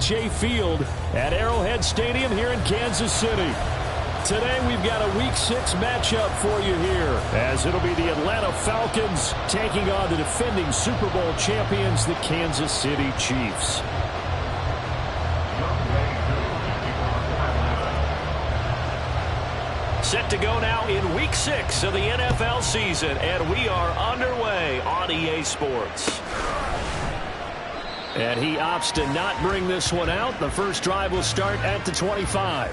FHA Field at Arrowhead Stadium here in Kansas City. Today we've got a Week 6 matchup for you here, as it'll be the Atlanta Falcons taking on the defending Super Bowl champions, the Kansas City Chiefs. Set to go now in Week 6 of the NFL season, and we are underway on EA Sports. And he opts to not bring this one out. The first drive will start at the 25.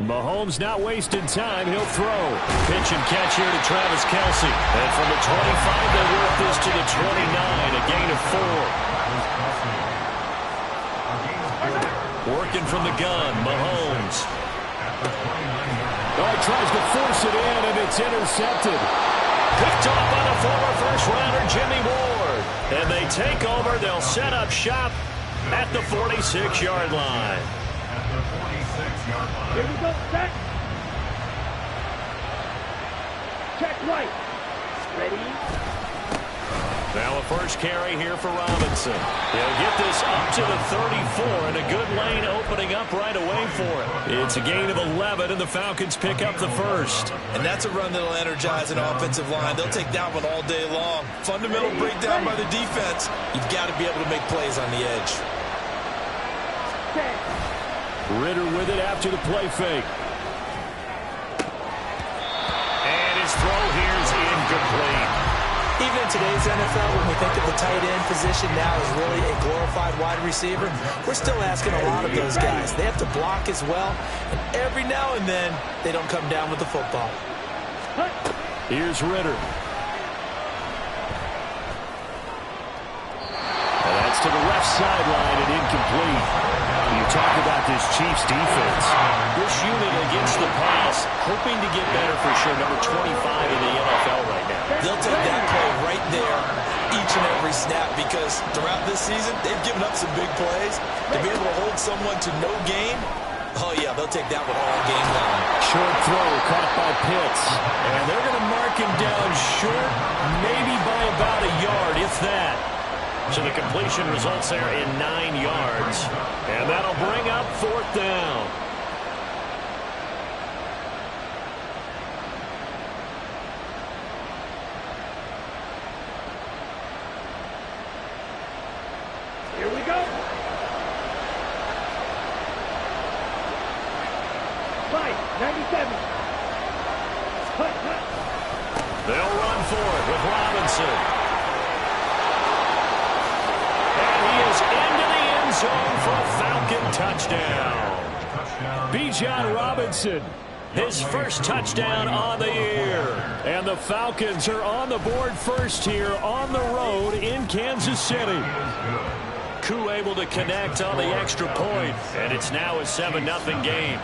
Mahomes not wasting time. He'll throw. Pitch and catch here to Travis Kelce. And from the 25, they work this to the 29. A gain of 4. Working from the gun, Mahomes. Oh, he tries to force it in, and it's intercepted. Picked off by the former first-rounder, Jimmy Ward. And they take over. They'll set up shop at the 46-yard line. Here we go, set. Check right. Ready. Now a first carry here for Robinson. He'll get this up to the 34, and a good lane opening up right away for it. It's a gain of 11, and the Falcons pick up the first. And that's a run that'll energize an offensive line. They'll take that one all day long. Fundamental breakdown by the defense. You've got to be able to make plays on the edge. Ritter with it after the play fake. And his throw here is incomplete. Even in today's NFL, when we think of the tight end position now as really a glorified wide receiver, we're still asking a lot of those guys. They have to block as well, and every now and then, they don't come down with the football. Here's Ritter. And that's to the left sideline and incomplete. You talk about this Chiefs defense. This unit against the pass, hoping to get better for sure. Number 25 in the NFL right now. They'll take that play right there each and every snap, because throughout this season, they've given up some big plays. To be able to hold someone to no gain, oh yeah, they'll take that one all game long. Short throw caught by Pitts. And they're going to mark him down short, maybe by about a yard, if that. So the completion results there in 9 yards. And that'll bring up 4th down. Here we go. 97. They'll run for it with Robinson. Into the end zone for a Falcon touchdown. Bijan Robinson, his first touchdown on the year. And the Falcons are on the board first here on the road in Kansas City. Koo able to connect on the extra point, and it's now a 7-0 game.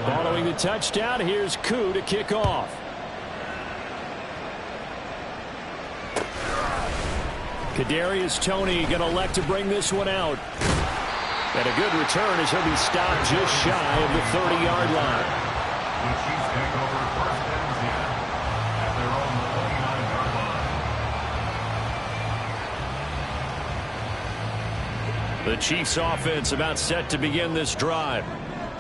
Following the touchdown, here's Koo to kick off. Kadarius Toney going to elect to bring this one out. And a good return as he'll be stopped just shy of the 30-yard line. The Chiefs offense about set to begin this drive.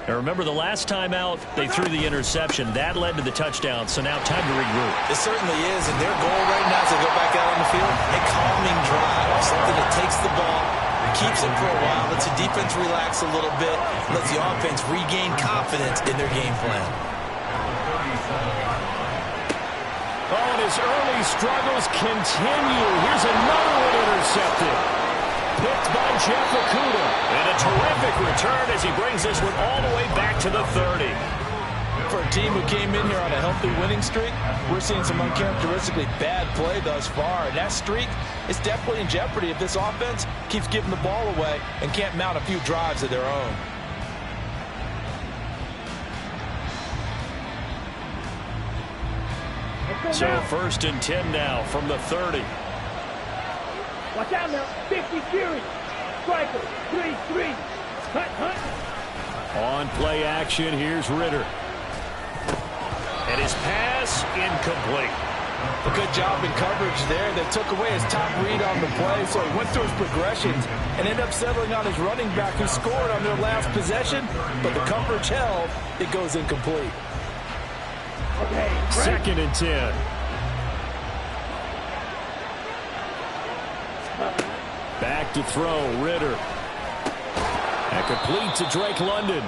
And remember, the last time out, they threw the interception. That led to the touchdown, so now time to regroup. It certainly is, and their goal right now as they go back out on the field, a calming drive, something that takes the ball, keeps it for a while, lets the defense relax a little bit, lets the offense regain confidence in their game plan. Oh, and his early struggles continue. Here's another one intercepted. Picked by Jeff Okudah. And a terrific return as he brings this one all the way back to the 30. For a team who came in here on a healthy winning streak, we're seeing some uncharacteristically bad play thus far. And that streak is definitely in jeopardy if this offense keeps giving the ball away and can't mount a few drives of their own. So 1st and 10 now from the 30. Watch out now. 50 Fury. Striker. 3-3. Hunt. On play action, here's Ritter. And his pass incomplete. A good job in coverage there. They took away his top read on the play, so he went through his progressions and ended up settling on his running back who scored on their last possession, but the coverage held. It goes incomplete. Okay. 2nd and 10. Back to throw, Ritter. And complete to Drake London.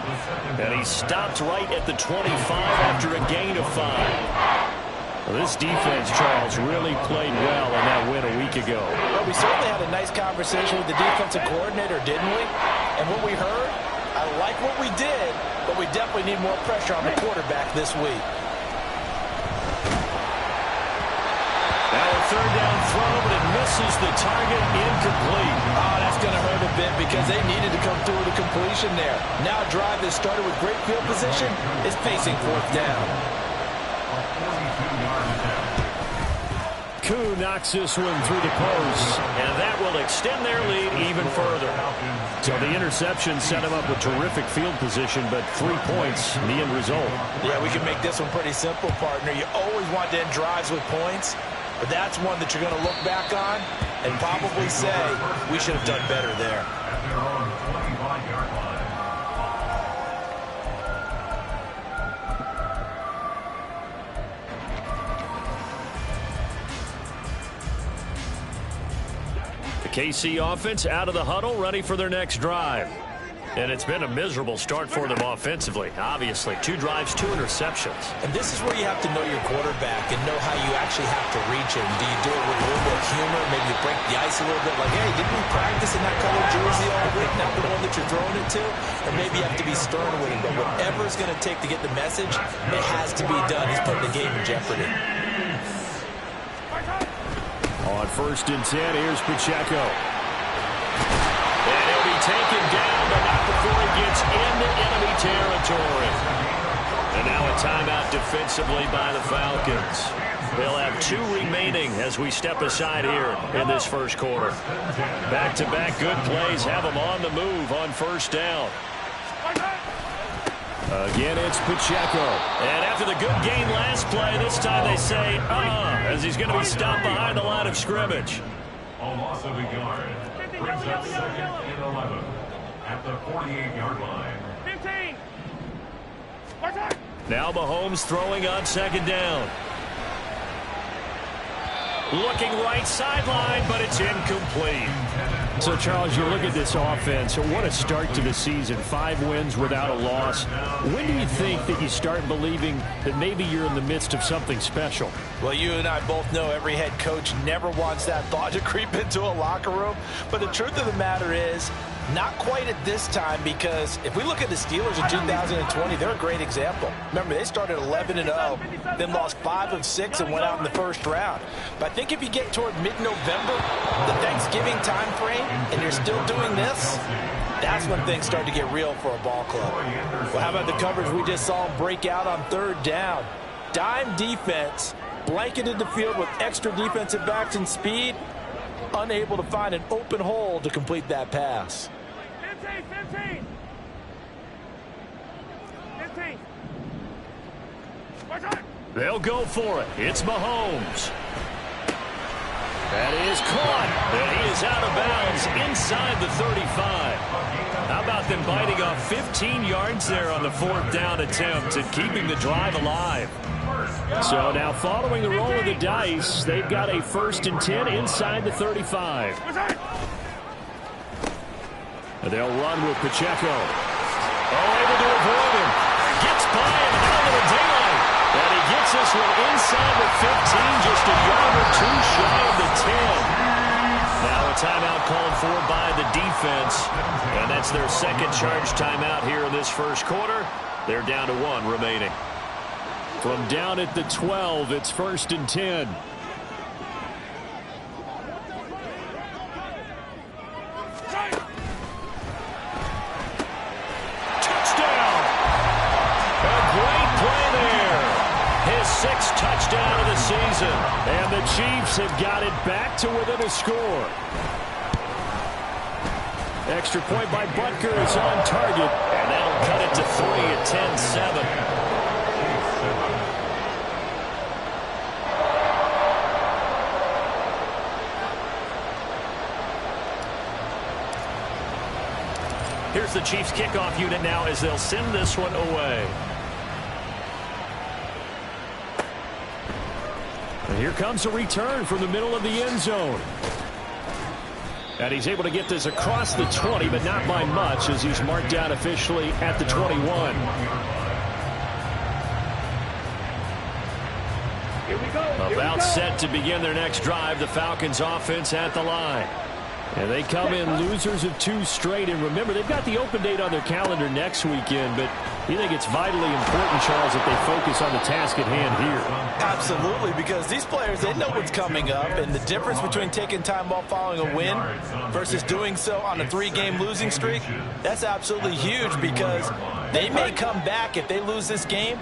And he stopped right at the 25 after a gain of 5. Well, this defense, Charles, really played well in that win a week ago. Well, we certainly had a nice conversation with the defensive coordinator, didn't we? And what we heard, I like what we did, but we definitely need more pressure on the quarterback this week. Now a 3rd down throw, but it misses the target, incomplete. Oh, that's going to hurt a bit because they needed to come through with a completion there. Now a drive that started with great field position is facing 4th down. Koo knocks this one through the post, and that will extend their lead even further. So the interception set him up with terrific field position, but 3 points in the end result. Yeah, we can make this one pretty simple, partner. You always want to end drives with points, but that's one that you're going to look back on and probably say, we should have done better there. KC offense out of the huddle, ready for their next drive. And it's been a miserable start for them offensively. Obviously, 2 drives, 2 interceptions. And this is where you have to know your quarterback and know how you actually have to reach him. Do you do it with a little bit of humor? Maybe you break the ice a little bit, like, hey, didn't we practice in that color jersey all week, not the one that you're throwing it to? Or maybe you have to be stern with him. But whatever it's going to take to get the message, it has to be done. He's putting the game in jeopardy. On 1st and 10, here's Pacheco. And he'll be taken down, but not before he gets into enemy territory. And now a timeout defensively by the Falcons. They'll have 2 remaining as we step aside here in this first quarter. Back-to-back good plays have them on the move on 1st down. Again, it's Pacheco. And after the good gain last play, this time they say, as he's going to be stopped behind the line of scrimmage. A loss of a yard. Brings up 2nd and 11 at the 48-yard line. 15. Now Mahomes throwing on 2nd down. Looking right sideline, but it's incomplete. So, Charles, you look at this offense, what a start to the season. 5 wins without a loss. When do you think that you start believing that maybe you're in the midst of something special? Well, you and I both know every head coach never wants that thought to creep into a locker room. But the truth of the matter is, not quite at this time, because if we look at the Steelers in 2020, they're a great example. Remember, they started 11-0, then lost 5 of 6 and went out in the 1st round. But I think if you get toward mid-November, the Thanksgiving time frame, and you're still doing this, that's when things start to get real for a ball club. Well, how about the coverage we just saw them break out on 3rd down? Dime defense, blanketed the field with extra defensive backs and speed, unable to find an open hole to complete that pass. 15. They'll go for it. It's Mahomes. That is caught, and he is out of bounds inside the 35. How about them biting off 15 yards there on the 4th down attempt and keeping the drive alive? So now following the roll of the dice, they've got a 1st and 10 inside the 35. And they'll run with Pacheco. Oh, able to avoid him. Gets by him, and a little daylight. And he gets this one inside the 15, just a yard or 2 shy of the 10. Now a timeout called for by the defense, and that's their 2nd charge timeout here in this first quarter. They're down to 1 remaining. From down at the 12, it's 1st and 10. Touchdown! A great play there. His 6th touchdown of the season. Robinson. And the Chiefs have got it back to within a score. Extra point by Butker is on target. And that'll cut it to 3 at 10-7. Here's the Chiefs kickoff unit now as they'll send this one away. And here comes a return from the middle of the end zone. And he's able to get this across the 20, but not by much as he's marked down officially at the 21. Here we go. About set to begin their next drive, the Falcons offense at the line. And they come in losers of 2 straight. And remember, they've got the open date on their calendar next weekend. But you think it's vitally important, Charles, that they focus on the task at hand here? Absolutely, because these players, they know what's coming up. And the difference between taking time off following a win versus doing so on a 3-game losing streak, that's absolutely huge because they may come back if they lose this game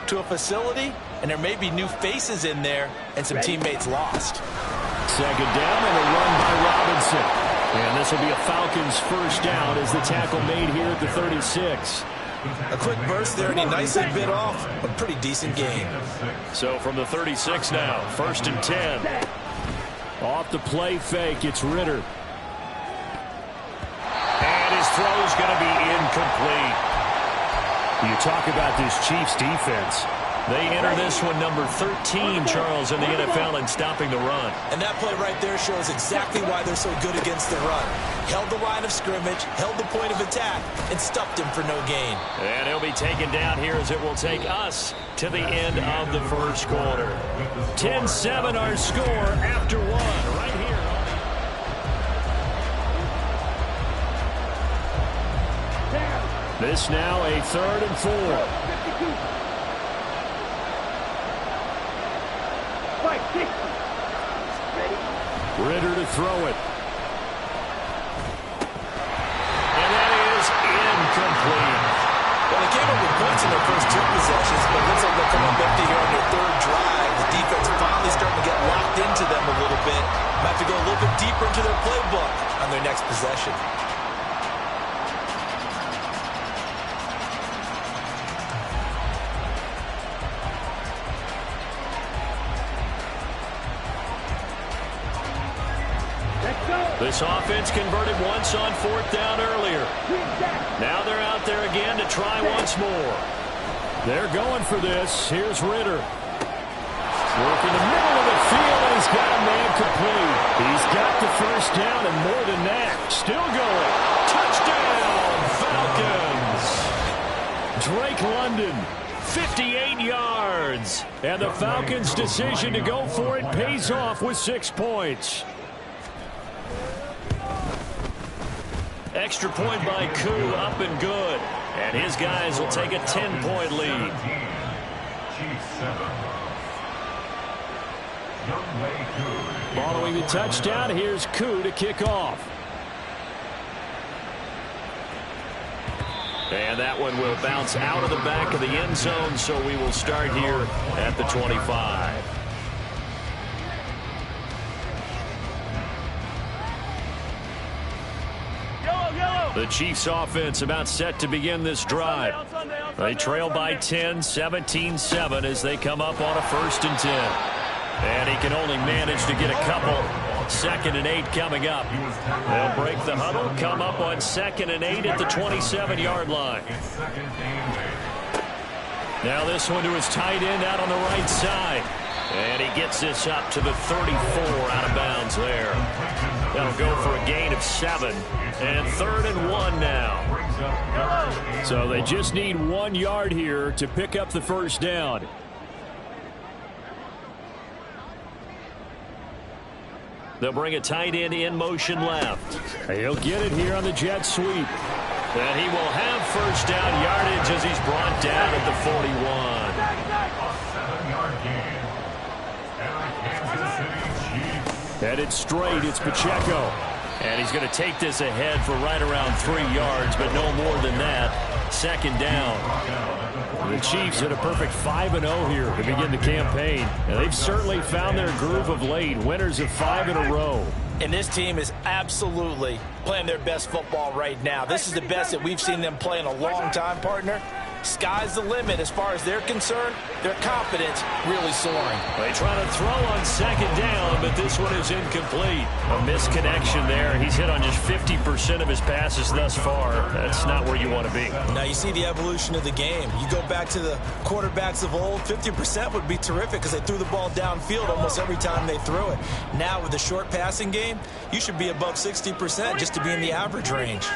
to a facility, and there may be new faces in there and some teammates lost. Second down and a run by Robinson. And this will be a Falcons first down as the tackle made here at the 36. A quick burst there, and he nicely bit off a pretty decent gain. So from the 36 now, 1st and 10. Off the play fake, it's Ritter. And his throw's going to be incomplete. You talk about this Chiefs defense. They enter this one number 13, Charles, in the NFL in stopping the run. And that play right there shows exactly why they're so good against the run. Held the line of scrimmage, held the point of attack, and stuffed him for no gain. And he'll be taken down here as it will take us to the end of the first quarter. 10-7 our score after 1 right here. This now a 3rd and 4. Ritter to throw it. And that is incomplete. Well, they came up with points in their first 2 possessions, but it looks like they're coming up empty here on their 3rd drive. The defense finally starting to get locked into them a little bit. Might have to go a little bit deeper into their playbook on their next possession. This offense converted once on 4th down earlier. Now they're out there again to try once more. They're going for this. Here's Ritter. Working the middle of the field, and he's got a man complete. He's got the first down, and more than that, still going. Touchdown, Falcons! Drake London, 58 yards. And the Falcons' decision to go for it pays off with 6 points. Extra point by Koo, up and good. And his guys will take a 10-point lead. Following the touchdown, here's Koo to kick off. And that one will bounce out of the back of the end zone, so we will start here at the 25. The Chiefs offense about set to begin this drive. They trail by 10, 17-7 as they come up on a 1st and 10. And he can only manage to get a couple. 2nd and 8 coming up. They'll break the huddle, come up on 2nd and 8 at the 27-yard line. Now this one to his tight end out on the right side. And he gets this up to the 34 out of bounds there. That'll go for a gain of 7. And 3rd and 1 now. So they just need 1 yard here to pick up the first down. They'll bring a tight end in motion left. He'll get it here on the jet sweep. And he will have first down yardage as he's brought down at the 41. Headed straight, it's Pacheco. And he's going to take this ahead for right around 3 yards, but no more than that. 2nd down. The Chiefs hit a perfect 5-0 here to begin the campaign. And they've certainly found their groove of late. Winners of 5 in a row. And this team is absolutely playing their best football right now. This is the best that we've seen them play in a long time, partner. Sky's the limit as far as they're concerned. Their confidence really soaring. They try to throw on second down, but this one is incomplete. A misconnection there. He's hit on just 50% of his passes thus far. That's not where you want to be. Now you see the evolution of the game. You go back to the quarterbacks of old, 50% would be terrific because they threw the ball downfield almost every time they threw it. Now with the short passing game, you should be above 60% just to be in the average range.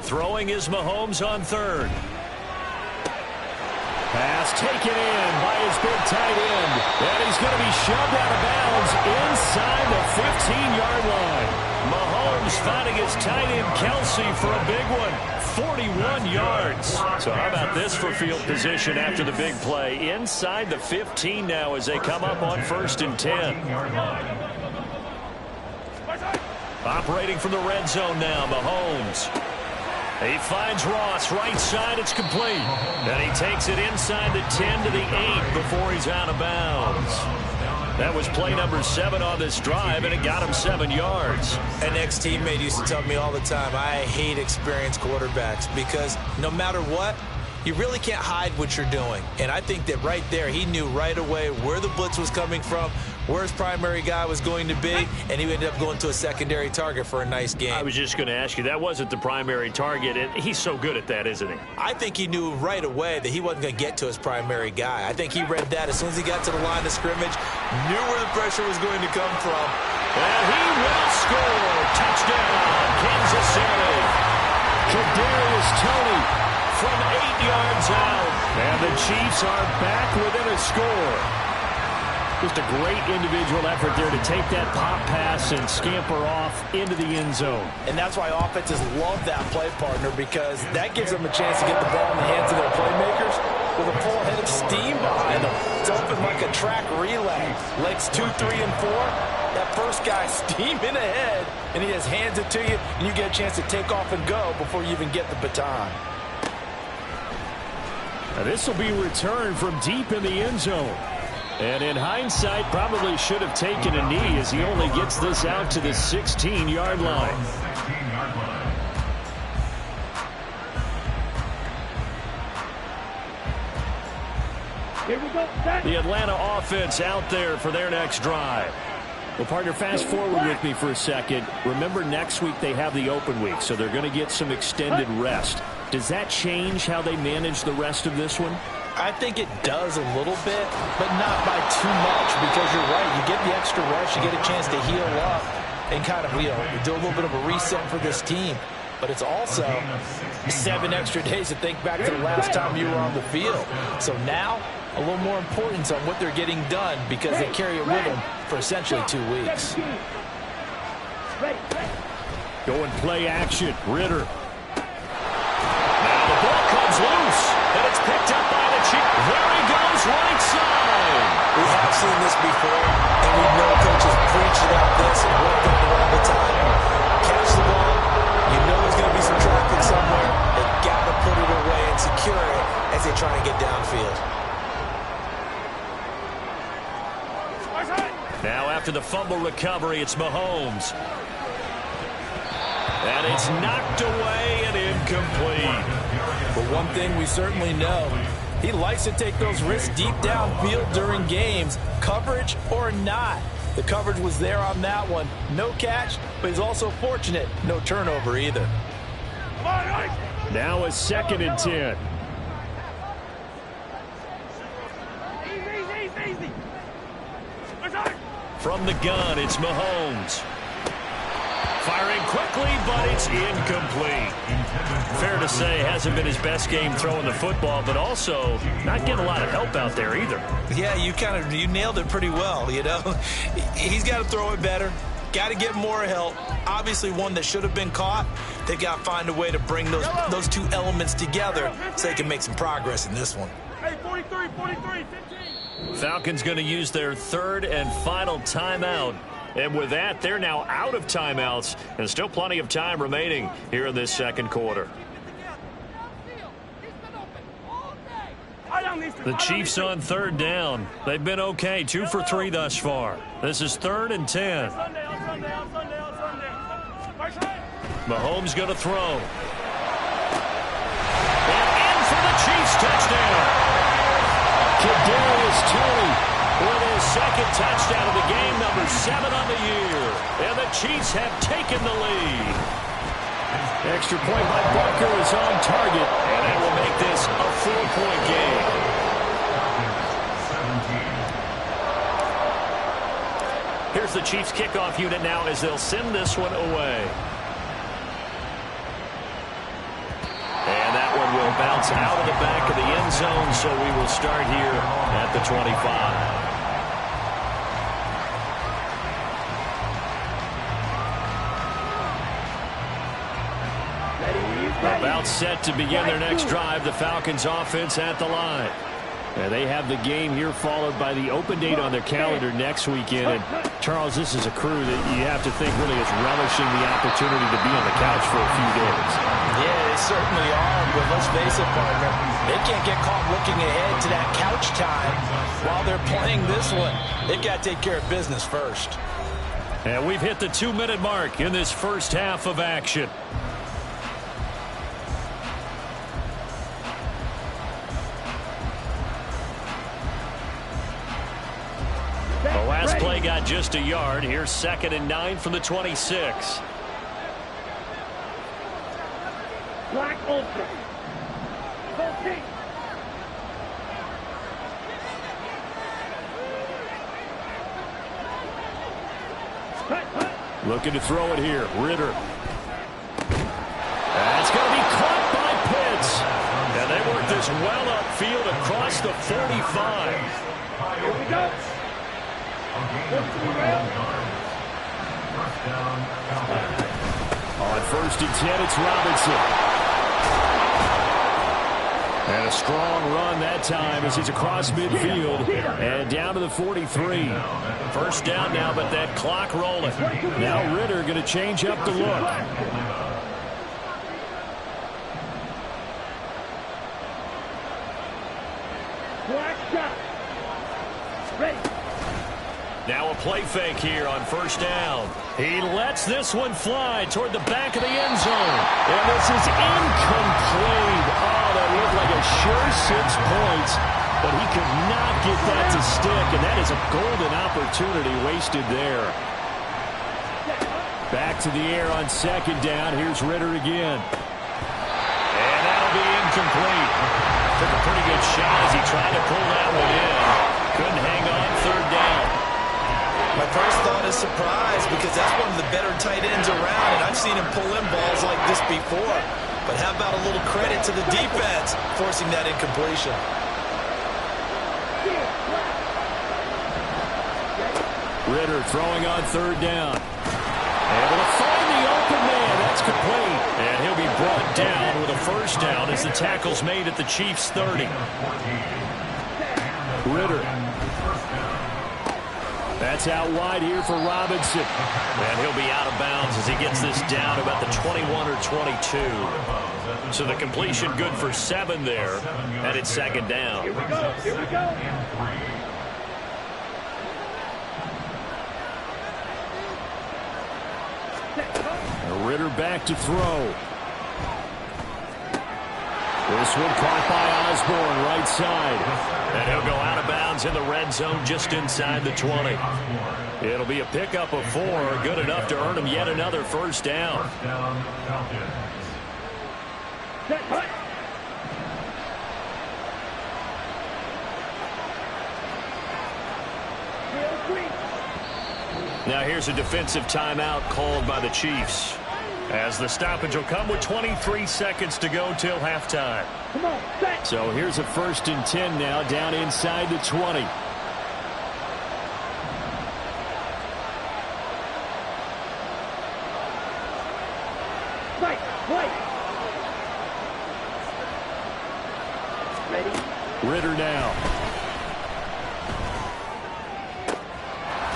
Throwing is Mahomes on third. Pass taken in by his big tight end. And he's going to be shoved out of bounds inside the 15-yard line. Mahomes finding his tight end Kelsey for a big one. 41 yards. So how about this for field position after the big play? Inside the 15 now as they come up on 1st and 10. Operating from the red zone now, Mahomes. He finds Ross, right side, it's complete. And he takes it inside the 10 to the 8 before he's out of bounds. That was play number 7 on this drive, and it got him 7 yards. An ex-teammate used to tell me all the time, I hate experienced quarterbacks because no matter what, you really can't hide what you're doing. And I think that right there, he knew right away where the blitz was coming from, where his primary guy was going to be, and he ended up going to a secondary target for a nice game. I was just going to ask you, that wasn't the primary target, and he's so good at that, isn't he? I think he knew right away that he wasn't going to get to his primary guy. I think he read that as soon as he got to the line of scrimmage, knew where the pressure was going to come from. And he will score. Touchdown, Kansas City. Kadarius Toney from 8 yards out. And the Chiefs are back within a score. Just a great individual effort there to take that pop pass and scamper off into the end zone. And that's why offenses love that play, partner, because that gives them a chance to get the ball in the hands of their playmakers with a full head of steam behind them. It's open like a track relay. Legs 2, 3, and 4. That first guy steaming ahead, and he just hands it to you, and you get a chance to take off and go before you even get the baton. Now this will be returned from deep in the end zone. And in hindsight, probably should have taken a knee as he only gets this out to the 16-yard line. Here we go. The Atlanta offense out there for their next drive. Well, partner, fast forward with me for a second. Remember, next week they have the open week, so they're going to get some extended rest. Does that change how they manage the rest of this one? I think it does a little bit, but not by too much, because you're right. You get the extra rest, you get a chance to heal up and kind of, do a little bit of a reset for this team. But it's also 7 extra days to think back to the last time you were on the field. So now, a little more importance on what they're getting done because they carry it with them for essentially 2 weeks. Going play action, Ritter. Now the ball comes loose, and it's picked up by the Chiefs. There he goes, right side. We have seen this before, and we know coaches preach about this and work on it all the time. Catch the ball. You know there's going to be some traffic somewhere. They've got to put it away and secure it as they try to get downfield. Now after the fumble recovery, it's Mahomes. And it's knocked away and incomplete. But one thing we certainly know, he likes to take those risks deep downfield during games, coverage or not. The coverage was there on that one. No catch, but he's also fortunate. No turnover either. Now a 2nd and 10. Easy. From the gun, it's Mahomes. Firing quickly, but it's incomplete. Fair to say, hasn't been his best game throwing the football, but also not getting a lot of help out there either. Yeah, you nailed it pretty well, He's got to throw it better. Got to get more help. Obviously one that should have been caught. They've got to find a way to bring those two elements together so they can make some progress in this one. Hey, 43, 15. Falcons going to use their 3rd and final timeout. And with that, they're now out of timeouts and still plenty of time remaining here in this 2nd quarter. The Chiefs on third down. They've been okay, 2 for 3 thus far. This is 3rd and 10. Mahomes going to throw. And in for the Chiefs touchdown. Kadarius Toney with his second touchdown of the game, number 7 on the year. And the Chiefs have taken the lead. Extra point by Butker is on target, and that will make this a 4-point game. Here's the Chiefs kickoff unit now as they'll send this one away. And that one will bounce out of the back of the end zone, so we will start here at the 25. About set to begin their next drive, the Falcons offense at the line. And they have the game here followed by the open date on their calendar next weekend. And Charles, this is a crew that you have to think really is relishing the opportunity to be on the couch for a few days. Yeah, they certainly are, but let's face it, partner, they can't get caught looking ahead to that couch time while they're playing this one. They've got to take care of business first. And we've hit the 2-minute mark in this first half of action. The last play got just a yard. Here's 2nd and 9 from the 26. Black Ultra. Okay. Looking to throw it here. Ritter. That's going to be caught by Pitts. And they work this well upfield across the 45. Here we go. On 1st and 10, it's Robinson. And a strong run that time as he's across midfield and down to the 43. First down now, but that clock rolling. Now Ritter going to change up the look. Now a play fake here on 1st down. He lets this one fly toward the back of the end zone. And this is incomplete. Oh, that looked like a sure 6 points. But he could not get that to stick. And that is a golden opportunity wasted there. Back to the air on 2nd down. Here's Ritter again. And that'll be incomplete. Took a pretty good shot as he tried to pull that one in. Couldn't hang on 3rd down. My first thought is surprise because that's one of the better tight ends around, and I've seen him pull in balls like this before. But how about a little credit to the defense forcing that incompletion? Ritter throwing on 3rd down. Able to find the open man. That's complete. And he'll be brought down with a 1st down as the tackle's made at the Chiefs' 30. Ritter. That's out wide here for Robinson. And he'll be out of bounds as he gets this down about the 21 or 22. So the completion good for 7 there. And it's 2nd down. Here we go. Here we go. Ritter back to throw. This one caught by Osborne, right side. And he'll go out of bounds in the red zone just inside the 20. It'll be a pickup of 4, good enough to earn him yet another 1st down. Now here's a defensive timeout called by the Chiefs, as the stoppage will come with 23 seconds to go till halftime. So here's a 1st and 10 now down inside the 20. Ritter now.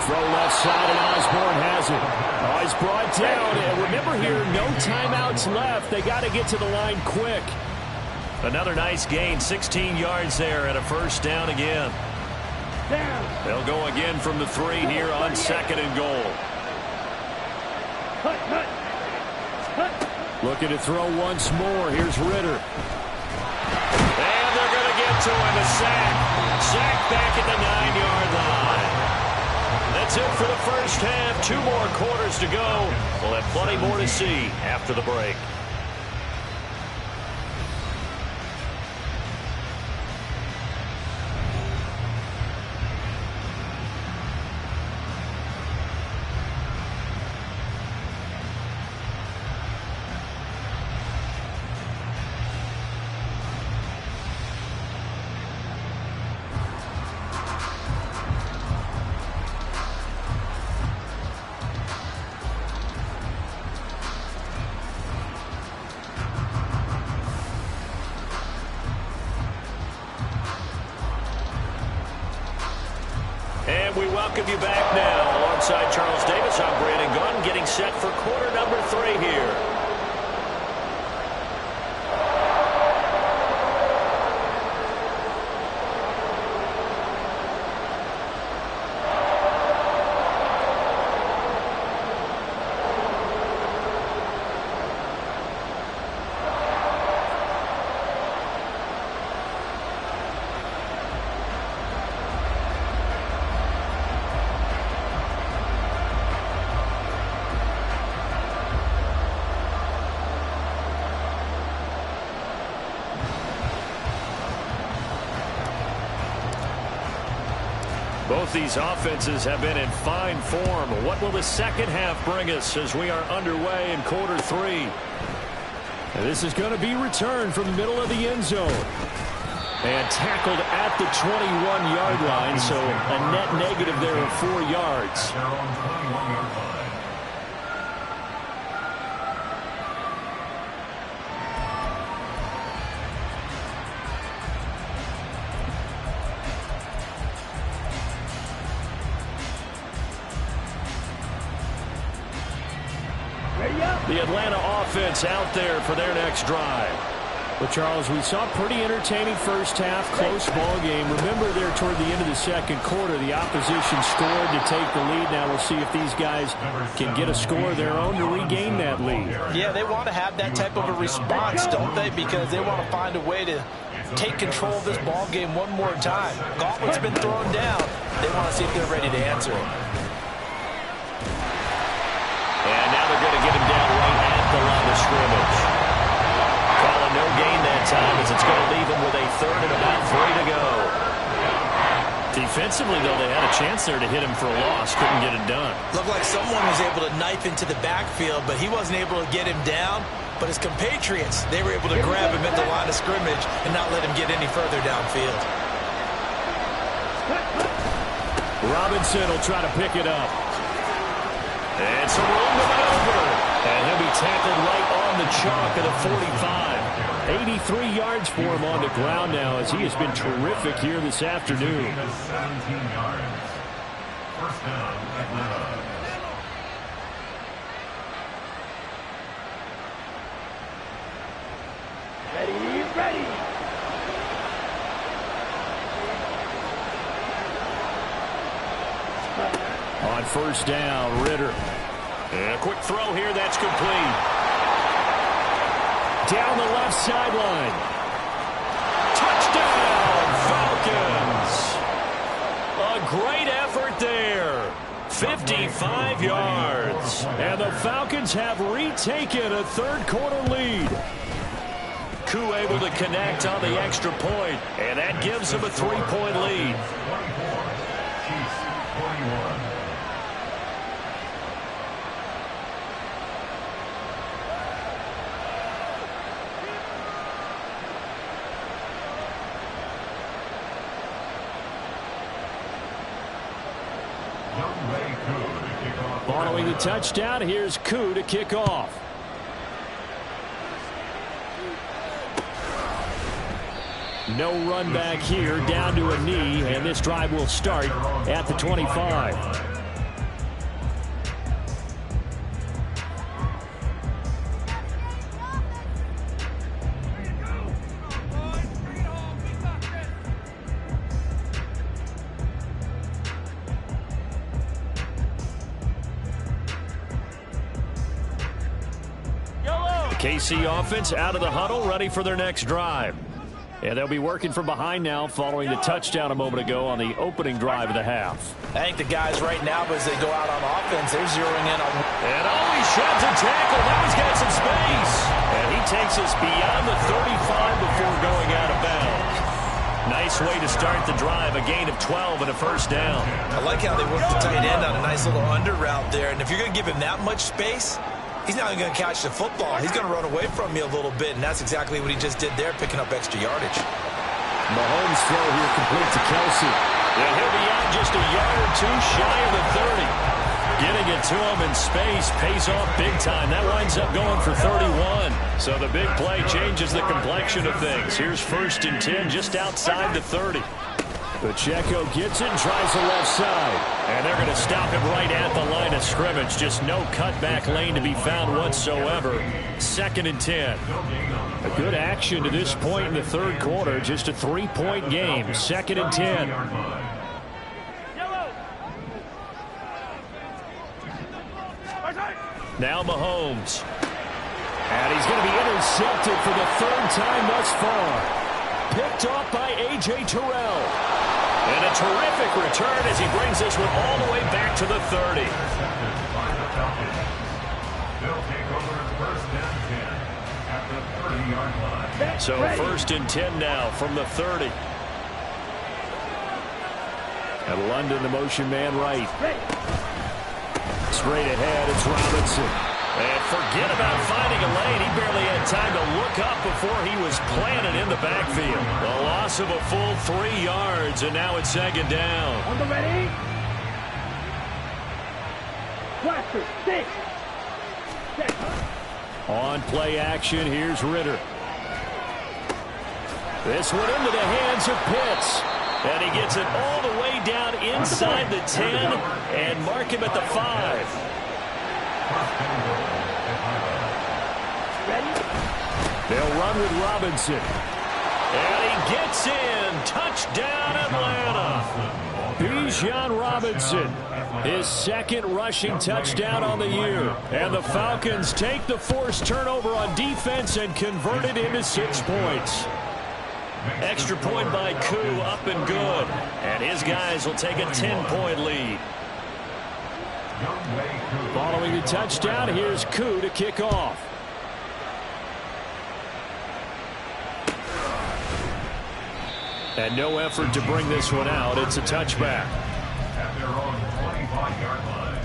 Throw left side, and Osborne has it. Oh, he's brought down. And remember here, no timeouts left. They got to get to the line quick. Another nice gain, 16 yards there and a first down again. They'll go again from the 3 here on 2nd and goal. Looking to throw once more. Here's Ritter. And they're going to get to him. A sack. Sack back at the 9-yard line. That's it for the first half. 2 more quarters to go. We'll have plenty more to see after the break. And we welcome you back now. Alongside Charles Davis, I'm Brandon Gunn, getting set for quarter number 3 here. Both these offenses have been in fine form. What will the second half bring us as we are underway in quarter 3? And this is going to be returned from the middle of the end zone. And tackled at the 21-yard line, so a net negative there of 4 yards. They're on the 21-yard line. The Atlanta offense out there for their next drive. Well, Charles, we saw a pretty entertaining first half, close ball game. Remember there toward the end of the second quarter, the opposition scored to take the lead. Now we'll see if these guys can get a score of their own to regain that lead. Yeah, they want to have that type of a response, don't they? Because they want to find a way to take control of this ball game one more time. Gauntlet's been thrown down. They want to see if they're ready to answer it. And now they're going to get him down right at the line of scrimmage. Calling no gain that time as it's going to leave him with a 3rd and about 3 to go. Defensively, though, they had a chance there to hit him for a loss. Couldn't get it done. Looked like someone was able to knife into the backfield, but he wasn't able to get him down. But his compatriots, they were able to grab him at the line of scrimmage and not let him get any further downfield. Robinson will try to pick it up. And some room to maneuver. And he'll be tackled right on the chalk at the 45. 83 yards for him on the ground now as he has been terrific here this afternoon. 17 yards. First down, Atlanta. Ready. On first down, Ritter. And a quick throw here, that's complete. Down the left sideline. Touchdown, Falcons. A great effort there. 55 yards. And the Falcons have retaken a third-quarter lead. Koo able to connect on the extra point, and that gives them a 3-point lead. 24. Chiefs, 41. Following the touchdown, here's Koo to kick off. No run back here, down to a knee, and this drive will start at the 25. KC offense out of the huddle, ready for their next drive. And they'll be working from behind now following the touchdown a moment ago on the opening drive of the half. I think the guys right now, as they go out on offense, they're zeroing in on... And he sheds a tackle. Now he's got some space. And he takes us beyond the 35 before going out of bounds. Nice way to start the drive, a gain of 12 and a first down. I like how they work the tight end on a nice little under route there. And if you're going to give him that much space, he's not even going to catch the football. He's going to run away from you a little bit, and that's exactly what he just did there, picking up extra yardage. Mahomes' throw here complete to Kelsey. And he'll be out just a yard or two shy of the 30. Getting it to him in space pays off big time. That winds up going for 31. So the big play changes the complexion of things. Here's 1st and 10 just outside the 30. Pacheco gets it and tries the left side. And they're going to stop him right at the line of scrimmage. Just no cutback lane to be found whatsoever. 2nd and 10. A good action to this point in the third quarter. Just a 3-point game. 2nd and 10. Now Mahomes. And he's going to be intercepted for the 3rd time thus far. Picked off by A.J. Terrell. And a terrific return as he brings this one all the way back to the 30. So 1st and 10 now from the 30. And London, the motion man right. Straight ahead, it's Robinson. And forget about finding a lane. He barely had time to look up before he was planted in the backfield. A loss of a full 3 yards, and now it's 2nd down. On the ready. Blaster, 6. On play action, here's Ritter. This one into the hands of Pitts. And he gets it all the way down inside the 10 and mark him at the 5. They'll run with Robinson. And he gets in. Touchdown, Atlanta. Bijan Robinson, his 2nd rushing touchdown on the year. And the Falcons take the forced turnover on defense and convert it into 6 points. Extra point by Koo, up and good. And his guys will take a 10-point lead. Following the touchdown, here's Koo to kick off. And no effort to bring this one out. It's a touchback. At their own 25-yard line.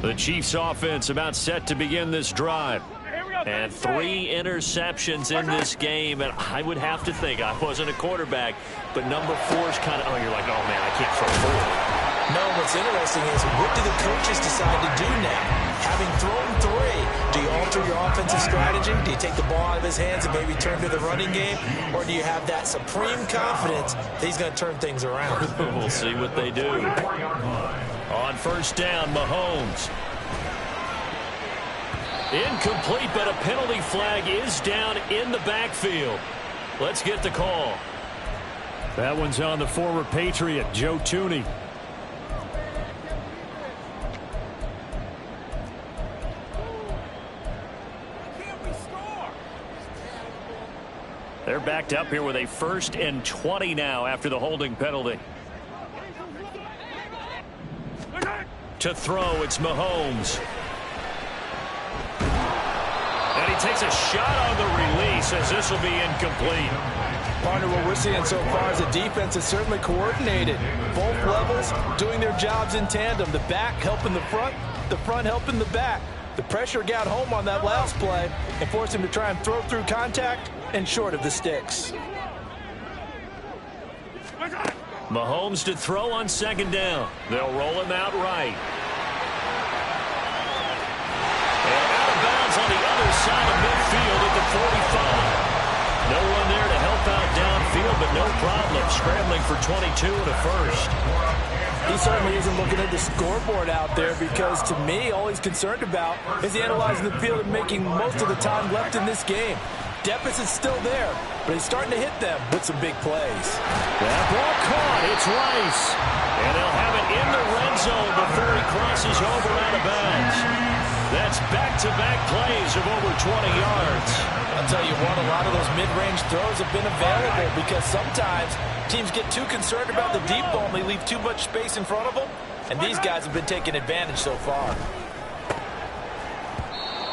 The Chiefs offense about set to begin this drive. And 3 interceptions in this game. And I would have to think, I wasn't a quarterback, but number 4's kind of, you're like, oh man, I can't throw 4. No, what's interesting is what do the coaches decide to do now? Having thrown 3, do you alter your offensive strategy? Do you take the ball out of his hands and maybe turn to the running game? Or do you have that supreme confidence that he's going to turn things around? We'll see what they do. On 1st down, Mahomes. Incomplete, but a penalty flag is down in the backfield. Let's get the call. That one's on the former Patriot, Joe Thuney. They're backed up here with a 1st and 20 now after the holding penalty. To throw, it's Mahomes. And he takes a shot on the release as this will be incomplete. Partner, what we're seeing so far is the defense is certainly coordinated. Both levels doing their jobs in tandem. The back helping the front helping the back. The pressure got home on that last play and forced him to try and throw through contact and short of the sticks. Mahomes to throw on 2nd down. They'll roll him out right. And out of bounds on the other side of midfield at the 45. No one there to help out downfield, but no problem. Scrambling for 22 and a 1st. He certainly isn't looking at the scoreboard out there because, to me, all he's concerned about is analyzing the field and making most of the time left in this game. deficit's still there, but he's starting to hit them with some big plays. That ball caught. It's Rice. And they'll have it in the red zone before he crosses over out of bounds. That's back-to-back plays of over 20 yards. I'll tell you what, a lot of those mid-range throws have been available because sometimes teams get too concerned about the deep ball and they leave too much space in front of them, and these guys have been taking advantage so far.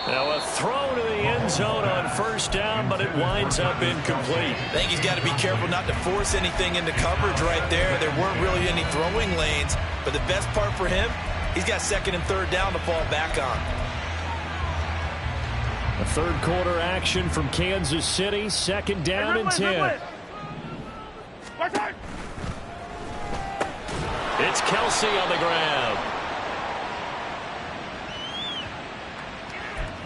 Now a throw to the end zone on first down, but it winds up incomplete. I think he's got to be careful not to force anything into coverage right there. There weren't really any throwing lanes, but the best part for him, he's got second and third down to fall back on. A third quarter action from Kansas City, second down and 10. It's Kelsey on the ground.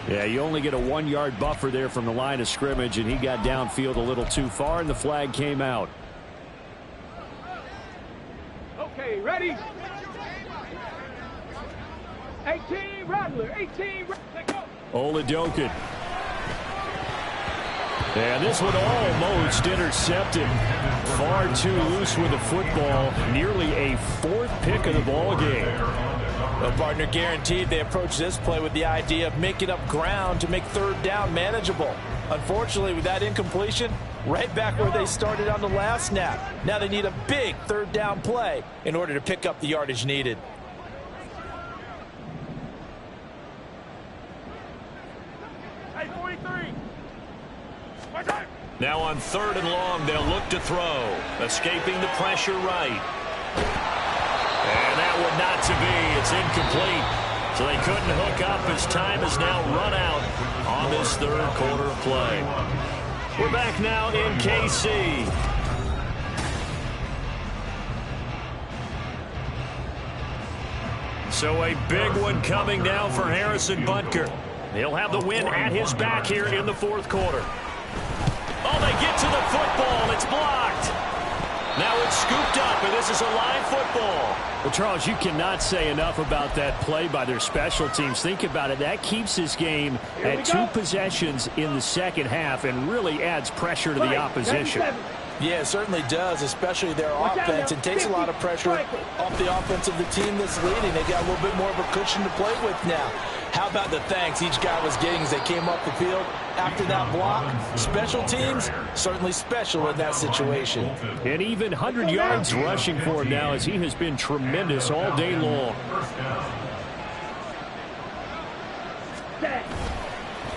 Yeah, you only get a 1-yard buffer there from the line of scrimmage, and he got downfield a little too far, and the flag came out. Okay, ready? 18, Rattler, 18, go. Oladokin. And this one almost intercepted. Far too loose with the football. Nearly a fourth pick of the ball game. Well, partner, guaranteed they approach this play with the idea of making up ground to make third down manageable. Unfortunately, with that incompletion, right back where they started on the last snap. Now they need a big third down play in order to pick up the yardage needed. Hey, 43. Now on third and long, they'll look to throw. Escaping the pressure right. And that one not to be. It's incomplete. So they couldn't hook up as time has now run out on this third quarter play. We're back now in KC. So a big one coming now for Harrison Butker. He'll have the win at his back here in the fourth quarter. Oh, they get to the football. It's blocked. Now it's scooped up, and this is a live football. Well, Charles, you cannot say enough about that play by their special teams. Think about it. That keeps this game at 2 possessions in the second half and really adds pressure to the opposition. Yeah, it certainly does, especially their offense. It takes a lot of pressure off the offense of the team that's leading. They got a little bit more of a cushion to play with now. How about the thanks each guy was getting as they came off the field after that block? Special teams, certainly special in that situation. And even 100 yards rushing for him now as he has been tremendous all day long.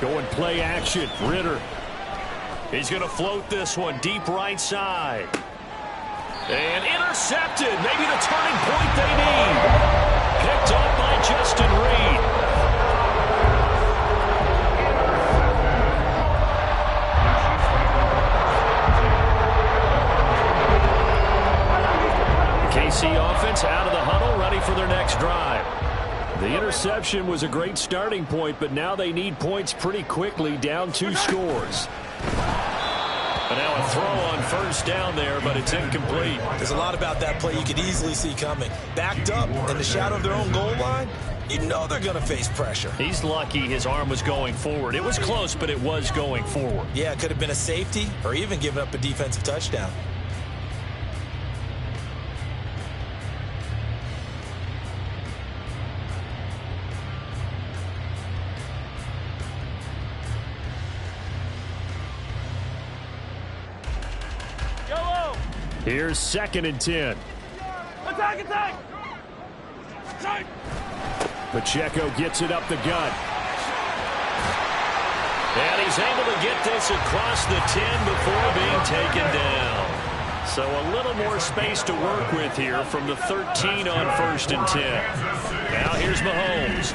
Going play action, Ritter. He's going to float this one deep right side. And intercepted. Maybe the turning point they need. Picked up by Justin Reed. KC offense out of the huddle, ready for their next drive. The interception was a great starting point, but now they need points pretty quickly, down 2 scores. But now a throw on first down there, but it's incomplete. There's a lot about that play you could easily see coming. Backed up in the shadow of their own goal line, you know they're going to face pressure. He's lucky his arm was going forward. It was close, but it was going forward. Yeah, it could have been a safety or even given up a defensive touchdown. Here's second and 10. Attack, attack! Pacheco gets it up the gut. And he's able to get this across the 10 before being taken down. So a little more space to work with here from the 13 on first and 10. Now here's Mahomes.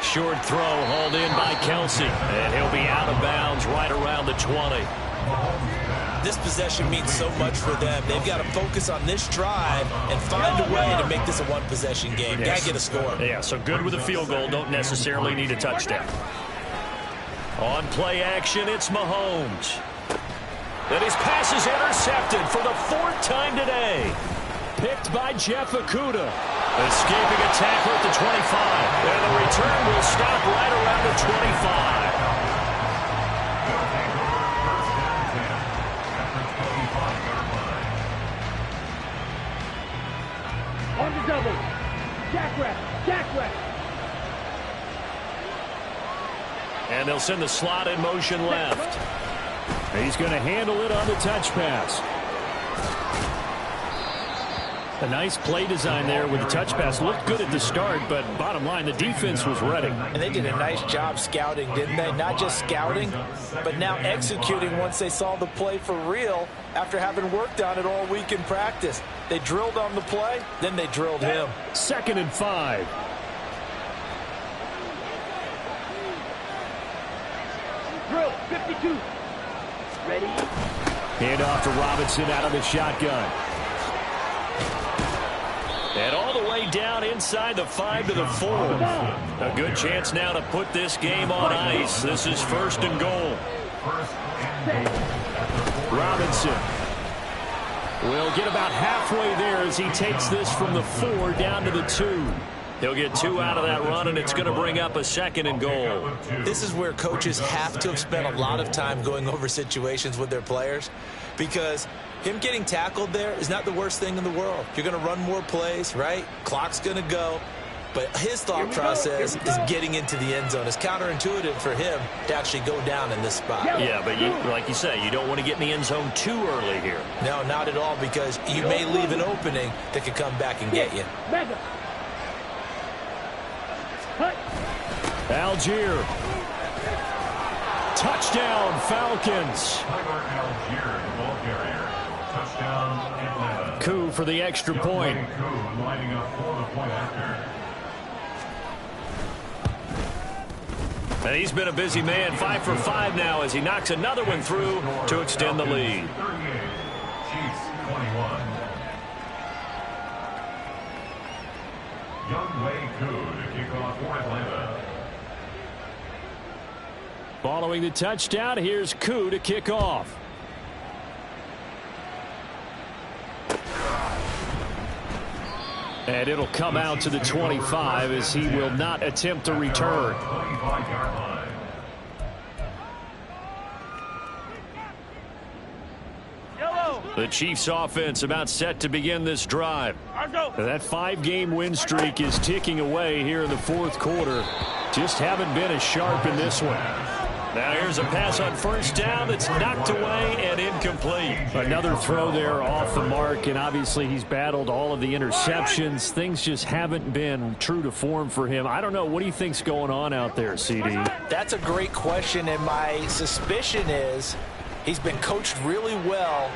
Short throw hauled in by Kelsey. And he'll be out of bounds right around the 20. This possession means so much for them. They've got to focus on this drive and find a way to make this a one-possession game. Yes. Got to get a score. Yeah, so good with a field goal. Don't necessarily need a touchdown. On play action, it's Mahomes. And his pass is intercepted for the 4th time today. Picked by Jeff Okudah. Escaping a tackle at the 25. And the return will stop right around the 25. And they'll send the slot in motion left. He's going to handle it on the touch pass. A nice play design there with the touch pass. Looked good at the start, but bottom line, the defense was ready. And they did a nice job scouting, didn't they? Not just scouting, but now executing once they saw the play for real after having worked on it all week in practice. They drilled on the play, then they drilled him. 2nd and 5. Drill, 52. Ready? Hand off to Robinson out of the shotgun. And all the way down inside the 5 to the 4. A good chance now to put this game on ice. This is 1st and goal. Robinson will get about halfway there as he takes this from the 4 down to the 2. He'll get 2 out of that run, and it's going to bring up a 2nd and goal. This is where coaches have to have spent a lot of time going over situations with their players, because him getting tackled there is not the worst thing in the world. You're going to run more plays, right? Clock's going to go. But his thought process is getting into the end zone. It's counterintuitive for him to actually go down in this spot. Yeah, but like you say, you don't want to get in the end zone too early here. No, not at all, because you may leave an opening that could come back and get you. Algier. Touchdown, Falcons. Algier, the ball carrier. Touchdown, Atlanta. Coup for the extra point. Coup lining up for the point after. And he's been a busy man. 5 for 5 now as he knocks another one through to extend the lead. 38, Chiefs 21. Youngwei Coup to kick off for Atlanta. Following the touchdown, here's Coup to kick off. And it'll come out to the 25 as he will not attempt to return. 25-yard line. Yellow. The Chiefs offense about set to begin this drive. Go. That 5-game win streak is ticking away here in the 4th quarter. Just haven't been as sharp in this one. Now here's a pass on 1st down that's knocked away and incomplete. Another throw there off the mark, and obviously he's battled all of the interceptions. Things just haven't been true to form for him. I don't know. What do you think's going on out there, CD? That's a great question, and my suspicion is he's been coached really well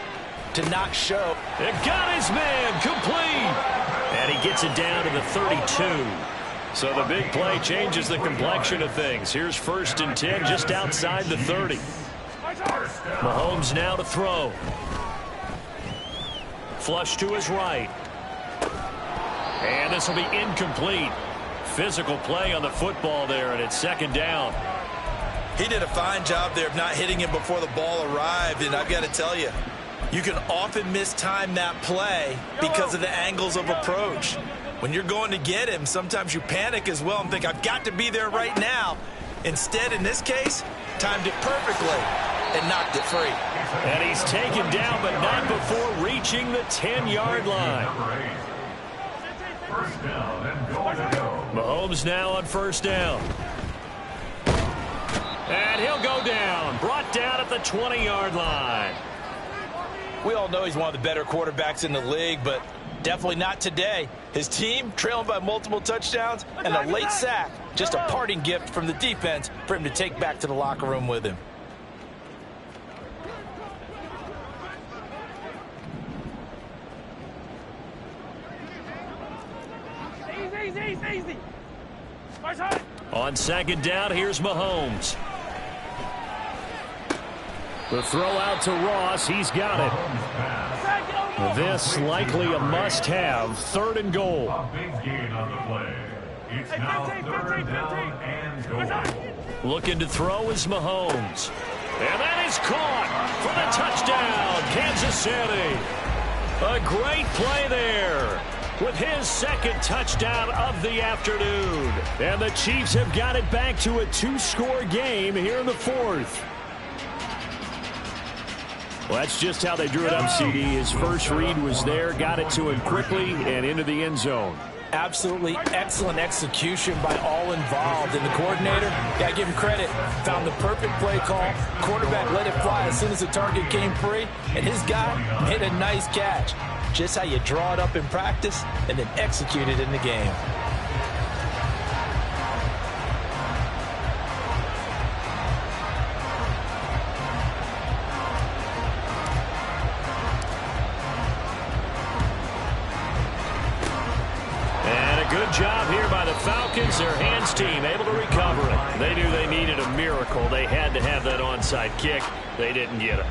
to not show. It got his man complete. And he gets it down to the 32. So the big play changes the complexion of things. Here's 1st and 10 just outside the 30. Mahomes now to throw. Flush to his right. And this will be incomplete. Physical play on the football there, and it's 2nd down. He did a fine job there of not hitting him before the ball arrived, and I've got to tell you, you can often mistime that play because of the angles of approach. When you're going to get him, sometimes you panic as well and think, I've got to be there right now. Instead, in this case, timed it perfectly and knocked it free. And he's taken down, but not before reaching the 10-yard line. First down and goal to go. Mahomes now on 1st down. And he'll go down. Brought down at the 20-yard line. We all know he's one of the better quarterbacks in the league, but definitely not today. His team trailing by multiple touchdowns and a late sack. Just a parting gift from the defense for him to take back to the locker room with him. Easy. On 2nd down, here's Mahomes. The throw out to Ross. He's got it. This likely a must-have. 3rd and goal. A big gain on the play. It's now 3rd down and goal. Looking to throw is Mahomes. And that is caught for the touchdown, Kansas City. A great play there with his 2nd touchdown of the afternoon. And the Chiefs have got it back to a 2-score game here in the 4th. Well, that's just how they drew it up, CD. His first read was there, got it to him quickly and into the end zone. Absolutely excellent execution by all involved. And the coordinator, got to give him credit, found the perfect play call. Quarterback let it fly as soon as the target came free, and his guy made a nice catch. Just how you draw it up in practice and then execute it in the game. Good job here by the Falcons. Their hands team able to recover it. They knew they needed a miracle. They had to have that onside kick. They didn't get it.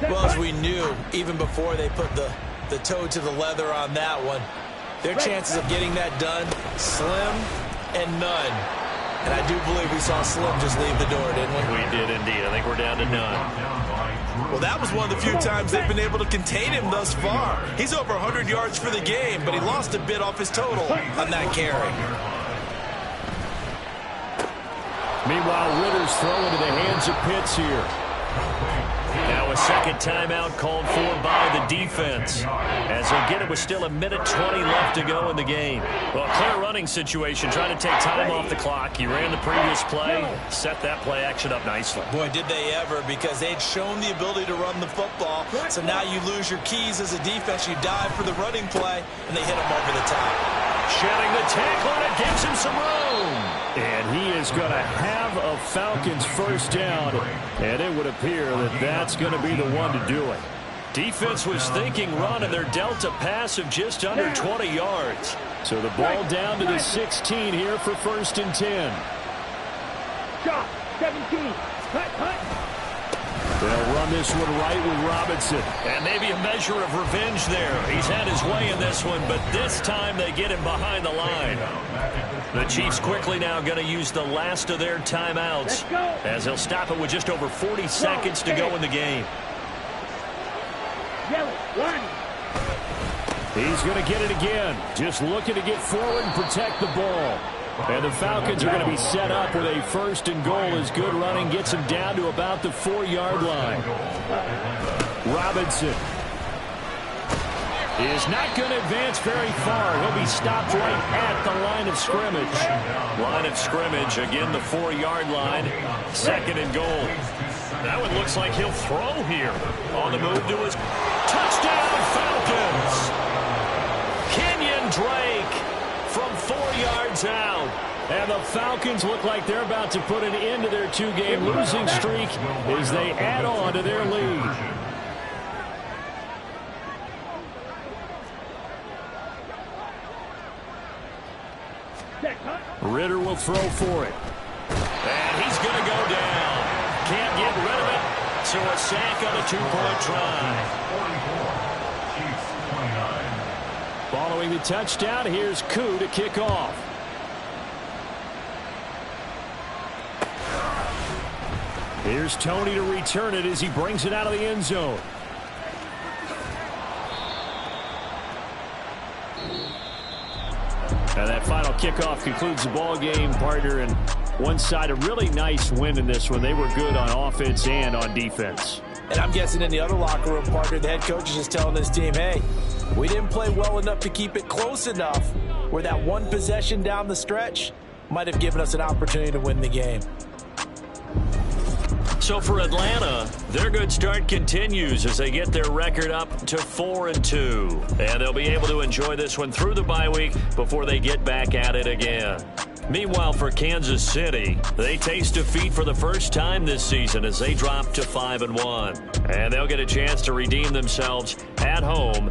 Well, as we knew, even before they put the toe to the leather on that one, their chances of getting that done, slim and none. And I do believe we saw Slim just leave the door, didn't we? We did indeed. I think we're down to none. Well, that was one of the few times they've been able to contain him thus far. He's over 100 yards for the game, but he lost a bit off his total on that carry. Meanwhile, Ritter's throwing into the hands of Pitts here. Now a second timeout called for by the defense. As he'll get it with still 1:20 left to go in the game. Well, a clear running situation, trying to take time off the clock. He ran the previous play, set that play action up nicely. Boy, did they ever, because they'd shown the ability to run the football. So now you lose your keys as a defense. You dive for the running play, and they hit him over the top. Shedding the tackle, and it gives him some room. And he is going to have a Falcons first down, and it would appear that that's going to be the one to do it. Defense was thinking run, and they're dealt a pass of just under 20 yards. So the ball down to the 16 here for 1st and 10. Shot, 17. Cut. They'll run this one right with Robinson. And maybe a measure of revenge there. He's had his way in this one, but this time they get him behind the line. The Chiefs quickly now going to use the last of their timeouts, as they'll stop it with just over 40 seconds to go in the game. He's going to get it again. Just looking to get forward and protect the ball. And the Falcons are going to be set up with a 1st and goal as good running gets him down to about the 4-yard line. Robinson is not going to advance very far. He'll be stopped right at the line of scrimmage. Line of scrimmage, again the 4-yard line. 2nd and goal. That one looks like he'll throw here. On the move to his touchdown, Falcons. Kenyon Drake from 4 yards out. And the Falcons look like they're about to put an end to their 2-game losing streak as they add on to their lead. Ritter will throw for it. And he's going to go down. Can't get rid of it. So a sack on a 2-point try. Following the touchdown, here's Koo to kick off. Here's Tony to return it as he brings it out of the end zone. And that final kickoff concludes the ball game, partner. And one side, a really nice win in this one. They were good on offense and on defense. And I'm guessing in the other locker room, partner, the head coach is just telling this team, hey, we didn't play well enough to keep it close enough where that one possession down the stretch might have given us an opportunity to win the game. So for Atlanta, their good start continues as they get their record up to 4-2. And they'll be able to enjoy this one through the bye week before they get back at it again. Meanwhile, for Kansas City, they taste defeat for the first time this season as they drop to 5-1. And they'll get a chance to redeem themselves at home.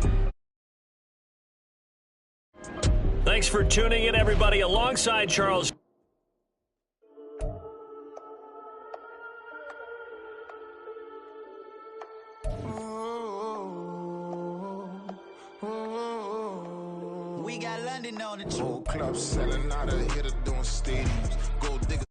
Thanks for tuning in, everybody, alongside Charles. We got London on the whole club selling out of here to doing stadiums. Gold digger.